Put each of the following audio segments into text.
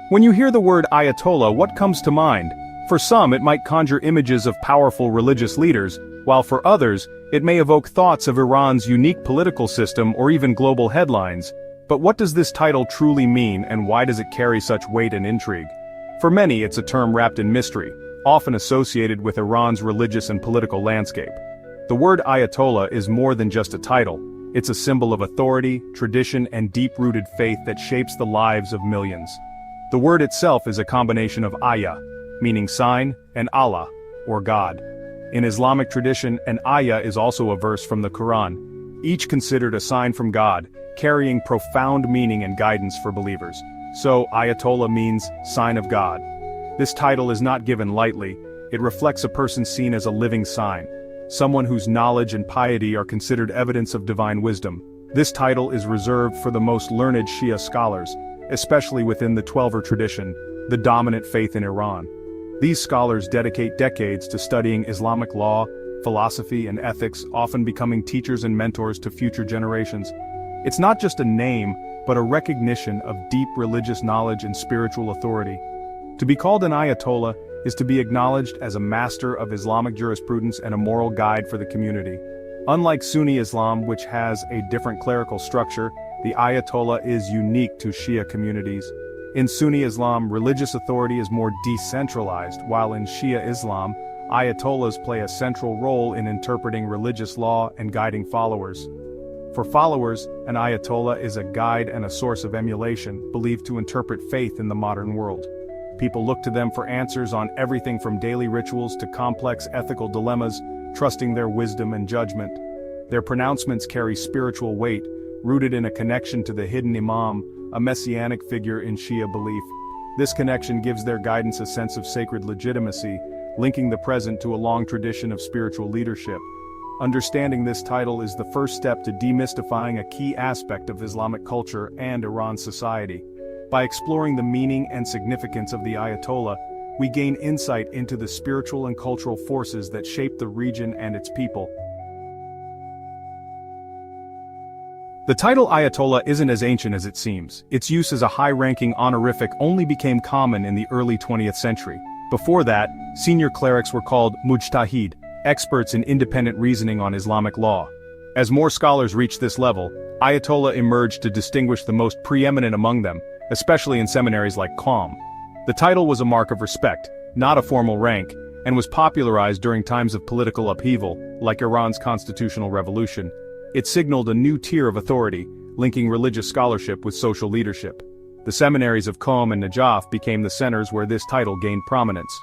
When you hear the word Ayatollah, what comes to mind? For some, it might conjure images of powerful religious leaders, while for others, it may evoke thoughts of Iran's unique political system or even global headlines. But what does this title truly mean, and why does it carry such weight and intrigue? For many, it's a term wrapped in mystery, often associated with Iran's religious and political landscape. The word Ayatollah is more than just a title. It's a symbol of authority, tradition, and deep-rooted faith that shapes the lives of millions. The word itself is a combination of ayah, meaning sign, and Allah, or God. In Islamic tradition, an ayah is also a verse from the Quran, each considered a sign from God, carrying profound meaning and guidance for believers. So, Ayatollah means sign of God. This title is not given lightly. It reflects a person seen as a living sign, someone whose knowledge and piety are considered evidence of divine wisdom. This title is reserved for the most learned Shia scholars, especially within the Twelver tradition, the dominant faith in Iran. These scholars dedicate decades to studying Islamic law, philosophy, and ethics, often becoming teachers and mentors to future generations. It's not just a name, but a recognition of deep religious knowledge and spiritual authority. To be called an Ayatollah is to be acknowledged as a master of Islamic jurisprudence and a moral guide for the community. Unlike Sunni Islam, which has a different clerical structure, the Ayatollah is unique to Shia communities. In Sunni Islam, religious authority is more decentralized, while in Shia Islam, Ayatollahs play a central role in interpreting religious law and guiding followers. For followers, an Ayatollah is a guide and a source of emulation, believed to interpret faith in the modern world. People look to them for answers on everything from daily rituals to complex ethical dilemmas, trusting their wisdom and judgment. Their pronouncements carry spiritual weight, rooted in a connection to the hidden imam, a messianic figure in Shia belief. This connection gives their guidance a sense of sacred legitimacy, linking the present to a long tradition of spiritual leadership. Understanding this title is the first step to demystifying a key aspect of Islamic culture and Iran's society. By exploring the meaning and significance of the Ayatollah, we gain insight into the spiritual and cultural forces that shape the region and its people. The title Ayatollah isn't as ancient as it seems. Its use as a high-ranking honorific only became common in the early 20th century. Before that, senior clerics were called mujtahid, experts in independent reasoning on Islamic law. As more scholars reached this level, Ayatollah emerged to distinguish the most preeminent among them, especially in seminaries like Qom. The title was a mark of respect, not a formal rank, and was popularized during times of political upheaval, like Iran's constitutional revolution. It signaled a new tier of authority, linking religious scholarship with social leadership. The seminaries of Qom and Najaf became the centers where this title gained prominence.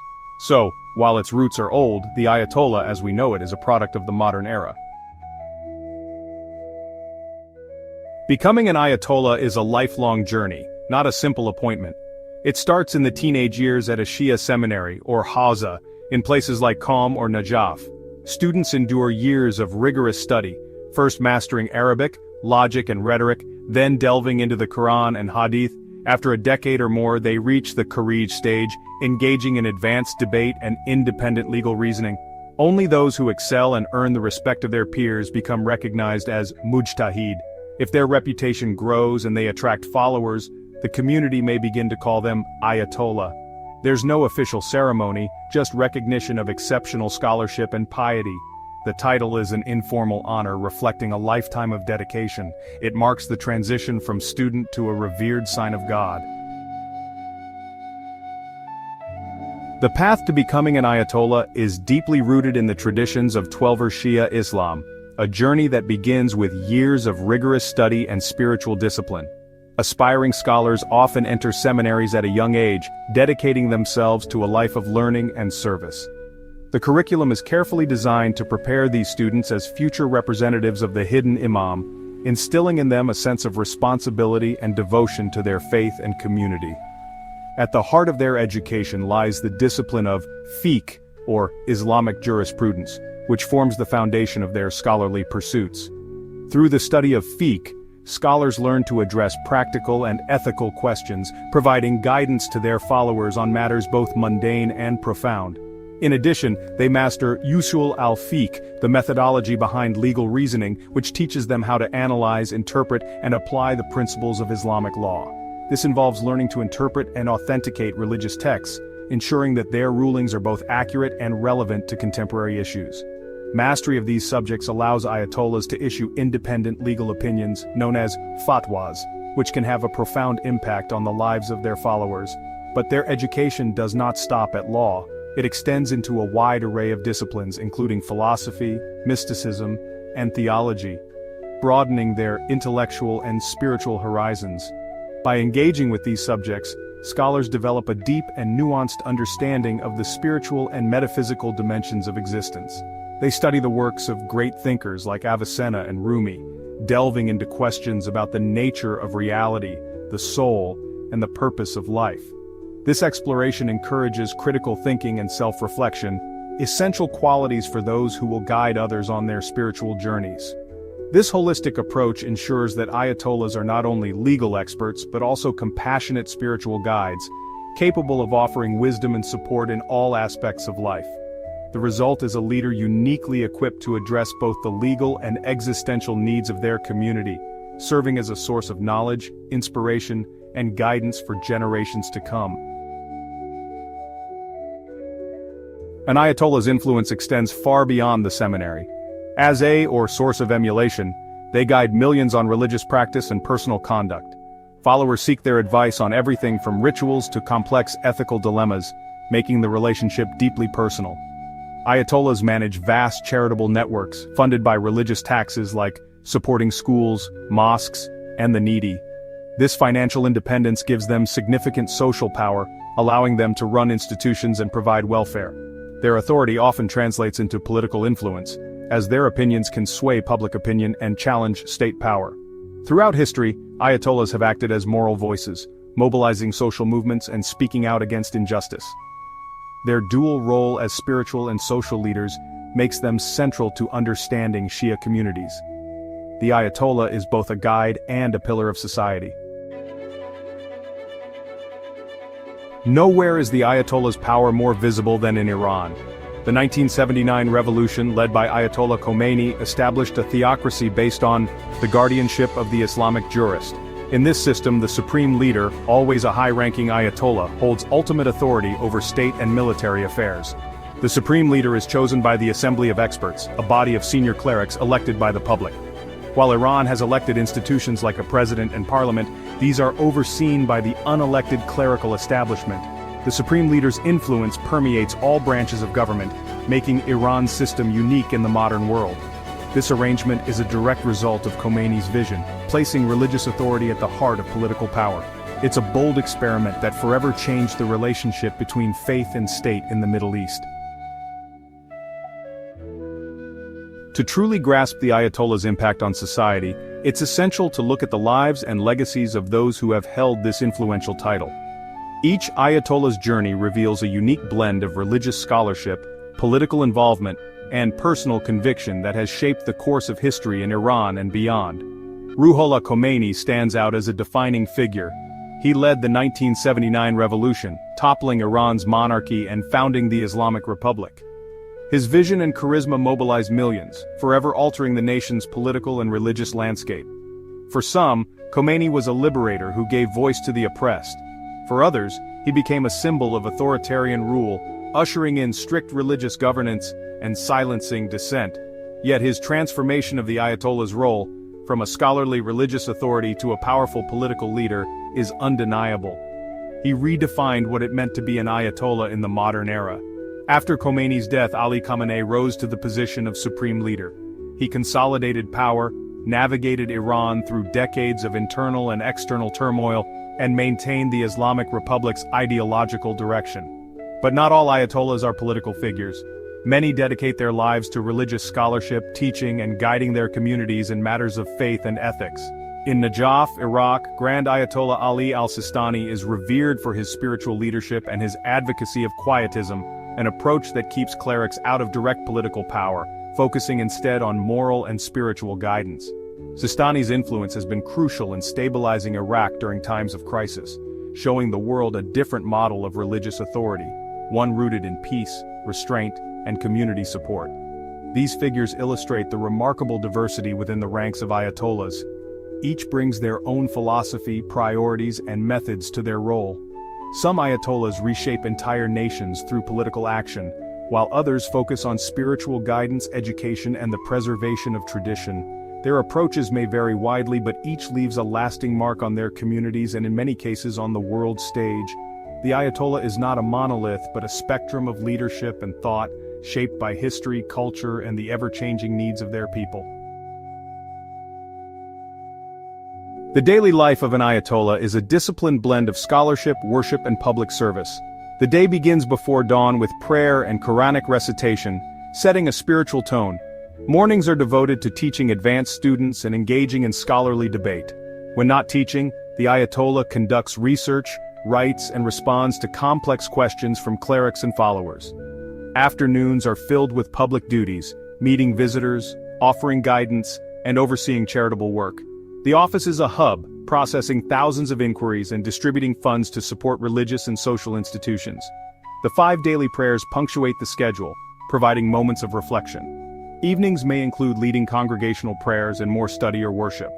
So, while its roots are old, the Ayatollah as we know it is a product of the modern era. Becoming an Ayatollah is a lifelong journey, not a simple appointment. It starts in the teenage years at a Shia seminary, or Hawza, in places like Qom or Najaf. Students endure years of rigorous study, first mastering Arabic, logic and rhetoric, then delving into the Quran and Hadith. After a decade or more, they reach the Kharij stage, engaging in advanced debate and independent legal reasoning. Only those who excel and earn the respect of their peers become recognized as mujtahid. If their reputation grows and they attract followers, the community may begin to call them Ayatollah. There's no official ceremony, just recognition of exceptional scholarship and piety. The title is an informal honor reflecting a lifetime of dedication. It marks the transition from student to a revered sign of God. The path to becoming an Ayatollah is deeply rooted in the traditions of Twelver Shia Islam, a journey that begins with years of rigorous study and spiritual discipline. Aspiring scholars often enter seminaries at a young age, dedicating themselves to a life of learning and service. The curriculum is carefully designed to prepare these students as future representatives of the hidden imam, instilling in them a sense of responsibility and devotion to their faith and community. At the heart of their education lies the discipline of fiqh, or Islamic jurisprudence, which forms the foundation of their scholarly pursuits. Through the study of fiqh, scholars learn to address practical and ethical questions, providing guidance to their followers on matters both mundane and profound. In addition, they master usul al-fiqh, the methodology behind legal reasoning, which teaches them how to analyze, interpret, and apply the principles of Islamic law. This involves learning to interpret and authenticate religious texts, ensuring that their rulings are both accurate and relevant to contemporary issues. Mastery of these subjects allows Ayatollahs to issue independent legal opinions, known as fatwas, which can have a profound impact on the lives of their followers. But their education does not stop at law. It extends into a wide array of disciplines including philosophy, mysticism, and theology, broadening their intellectual and spiritual horizons. By engaging with these subjects, scholars develop a deep and nuanced understanding of the spiritual and metaphysical dimensions of existence. They study the works of great thinkers like Avicenna and Rumi, delving into questions about the nature of reality, the soul, and the purpose of life. This exploration encourages critical thinking and self-reflection, essential qualities for those who will guide others on their spiritual journeys. This holistic approach ensures that Ayatollahs are not only legal experts but also compassionate spiritual guides, capable of offering wisdom and support in all aspects of life. The result is a leader uniquely equipped to address both the legal and existential needs of their community, serving as a source of knowledge, inspiration, and guidance for generations to come. An Ayatollah's influence extends far beyond the seminary. As or source of emulation, they guide millions on religious practice and personal conduct. Followers seek their advice on everything from rituals to complex ethical dilemmas, making the relationship deeply personal. Ayatollahs manage vast charitable networks funded by religious taxes like supporting schools, mosques, and the needy. This financial independence gives them significant social power, allowing them to run institutions and provide welfare. Their authority often translates into political influence, as their opinions can sway public opinion and challenge state power. Throughout history, Ayatollahs have acted as moral voices, mobilizing social movements and speaking out against injustice. Their dual role as spiritual and social leaders makes them central to understanding Shia communities. The Ayatollah is both a guide and a pillar of society. Nowhere is the Ayatollah's power more visible than in Iran. The 1979 revolution led by Ayatollah Khomeini established a theocracy based on the guardianship of the Islamic jurist. In this system, the supreme leader, always a high-ranking Ayatollah, holds ultimate authority over state and military affairs. The supreme leader is chosen by the Assembly of Experts, a body of senior clerics elected by the public. While Iran has elected institutions like a president and parliament, these are overseen by the unelected clerical establishment. The supreme leader's influence permeates all branches of government, making Iran's system unique in the modern world. This arrangement is a direct result of Khomeini's vision, placing religious authority at the heart of political power. It's a bold experiment that forever changed the relationship between faith and state in the Middle East. To truly grasp the Ayatollah's impact on society, it's essential to look at the lives and legacies of those who have held this influential title. Each Ayatollah's journey reveals a unique blend of religious scholarship, political involvement, and personal conviction that has shaped the course of history in Iran and beyond. Ruhollah Khomeini stands out as a defining figure. He led the 1979 revolution, toppling Iran's monarchy and founding the Islamic Republic. His vision and charisma mobilized millions, forever altering the nation's political and religious landscape. For some, Khomeini was a liberator who gave voice to the oppressed. For others, he became a symbol of authoritarian rule, ushering in strict religious governance and silencing dissent. Yet his transformation of the Ayatollah's role, from a scholarly religious authority to a powerful political leader, is undeniable. He redefined what it meant to be an Ayatollah in the modern era. After Khomeini's death, Ali Khamenei rose to the position of supreme leader. He consolidated power, navigated Iran through decades of internal and external turmoil, and maintained the Islamic Republic's ideological direction. But not all Ayatollahs are political figures. Many dedicate their lives to religious scholarship, teaching, and guiding their communities in matters of faith and ethics. In Najaf, Iraq, Grand Ayatollah Ali al-Sistani is revered for his spiritual leadership and his advocacy of quietism, an approach that keeps clerics out of direct political power, focusing instead on moral and spiritual guidance. Sistani's influence has been crucial in stabilizing Iraq during times of crisis, showing the world a different model of religious authority, one rooted in peace, restraint, and community support. These figures illustrate the remarkable diversity within the ranks of Ayatollahs. Each brings their own philosophy, priorities, and methods to their role. Some Ayatollahs reshape entire nations through political action, while others focus on spiritual guidance, education, and the preservation of tradition. Their approaches may vary widely, but each leaves a lasting mark on their communities and in many cases on the world stage. The Ayatollah is not a monolith, but a spectrum of leadership and thought, shaped by history, culture, and the ever-changing needs of their people. The daily life of an Ayatollah is a disciplined blend of scholarship, worship, and public service. The day begins before dawn with prayer and Quranic recitation, setting a spiritual tone. Mornings are devoted to teaching advanced students and engaging in scholarly debate. When not teaching, the Ayatollah conducts research, writes, and responds to complex questions from clerics and followers. Afternoons are filled with public duties, meeting visitors, offering guidance, and overseeing charitable work. The office is a hub, processing thousands of inquiries and distributing funds to support religious and social institutions. The 5 daily prayers punctuate the schedule, providing moments of reflection. Evenings may include leading congregational prayers and more study or worship.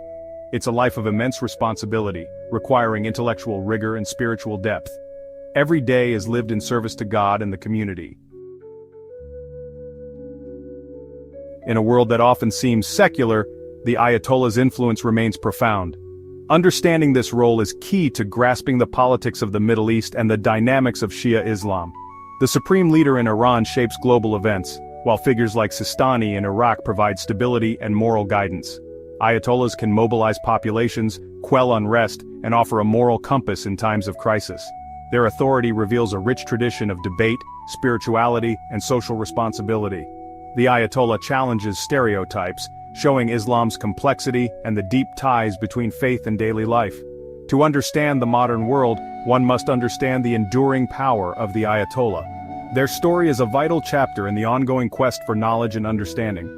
It's a life of immense responsibility, requiring intellectual rigor and spiritual depth. Every day is lived in service to God and the community. In a world that often seems secular, the Ayatollah's influence remains profound. Understanding this role is key to grasping the politics of the Middle East and the dynamics of Shia Islam. The supreme leader in Iran shapes global events, while figures like Sistani in Iraq provide stability and moral guidance. Ayatollahs can mobilize populations, quell unrest, and offer a moral compass in times of crisis. Their authority reveals a rich tradition of debate, spirituality, and social responsibility. The Ayatollah challenges stereotypes, showing Islam's complexity and the deep ties between faith and daily life. To understand the modern world, one must understand the enduring power of the Ayatollah. Their story is a vital chapter in the ongoing quest for knowledge and understanding.